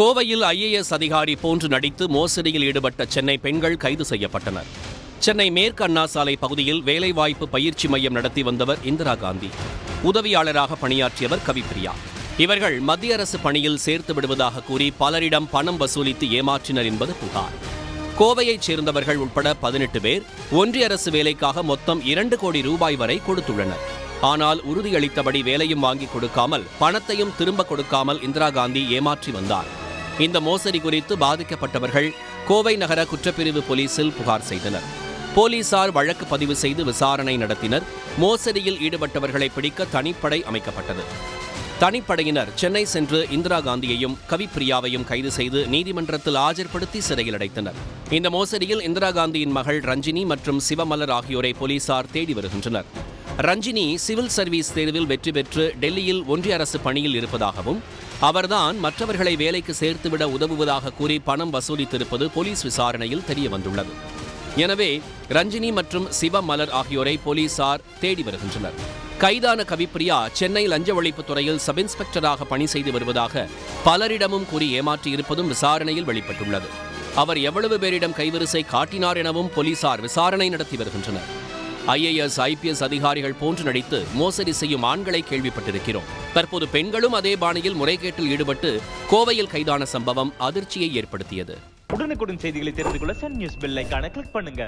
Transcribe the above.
கோவையில் ஐஏஎஸ் அதிகாரி போன்று நடித்து மோசடியில் ஈடுபட்ட சென்னை பெண்கள் கைது செய்யப்பட்டனர். சென்னை மேற்கு அண்ணா சாலை பகுதியில் வேலைவாய்ப்பு பயிற்சி மையம் நடத்தி வந்தவர் இந்திரா காந்தி. உதவியாளராக பணியாற்றியவர் கவிப்பிரியா. இவர்கள் மத்திய அரசு பணியில் சேர்த்து விடுவதாக கூறி பலரிடம் பணம் வசூலித்து ஏமாற்றினர் என்பது புகார். கோவையைச் சேர்ந்தவர்கள் உட்பட 18 பேர் ஒன்றிய அரசு வேலைக்காக மொத்தம் 2 கோடி ரூபாய் வரை கொடுத்துள்ளனர். ஆனால் உறுதியளித்தபடி வேலையும் வாங்கி கொடுக்காமல் பணத்தையும் திரும்ப கொடுக்காமல் இந்திரா காந்தி ஏமாற்றி வந்தார். இந்த மோசடி குறித்து பாதிக்கப்பட்டவர்கள் கோவை நகர குற்றப்பிரிவு போலீசில் புகார் செய்தனர். போலீசார் வழக்கு பதிவு செய்து விசாரணை நடத்தினர். மோசடியில் ஈடுபட்டவர்களை பிடிக்க தனிப்படை அமைக்கப்பட்டது. தனிப்படையினர் சென்னை சென்று இந்திரா காந்தியையும் கவிப்பிரியாவையும் கைது செய்து நீதிமன்றத்தில் ஆஜர்படுத்தி சிறையில் அடைத்தனர். இந்த மோசடியில் இந்திரா காந்தியின் மகள் ரஞ்சினி மற்றும் சிவமலர் ஆகியோரை போலீசார் தேடி வருகின்றனர். ரஞ்சினி சிவில் சர்வீஸ் தேர்வில் வெற்றி பெற்று டெல்லியில் ஒன்றிய அரசு பணியில் இருப்பதாகவும் அவர்தான் மற்றவர்களை வேலைக்கு சேர்த்துவிட உதவுவதாக கூறி பணம் வசூலித்திருப்பது போலீஸ் விசாரணையில் தெரியவந்துள்ளது. எனவே ரஞ்சினி மற்றும் சிவமலர் ஆகியோரை போலீசார் தேடி வருகின்றனர். கைதான கவிப்பிரியா சென்னை லஞ்ச ஒழிப்புத் துறையில் சப் இன்ஸ்பெக்டராக பணி செய்து வருவதாக பலரிடமும் கூறி ஏமாற்றியிருப்பதும் விசாரணையில் வெளிப்பட்டுள்ளது. அவர் எவ்வளவு பேரிடம் கைவரிசை காட்டினார் எனவும் போலீசார் விசாரணை நடத்தி வருகின்றனர். ஐஏஎஸ், ஐபிஎஸ் அதிகாரிகள் போன்று நடித்து மோசடி செய்யும் ஆண்களை கேள்விப்பட்டிருக்கிறோம். தற்போது பெண்களும் அதே பாணியில் முறைகேட்டில் ஈடுபட்டு கோவையில் கைதான சம்பவம் அதிர்ச்சியை ஏற்படுத்தியது. உடனுக்குடன் செய்திகளை தெரிந்து கொள்ள சன் நியூஸ் பெல் ஐகானை கிளிக் பண்ணுங்க.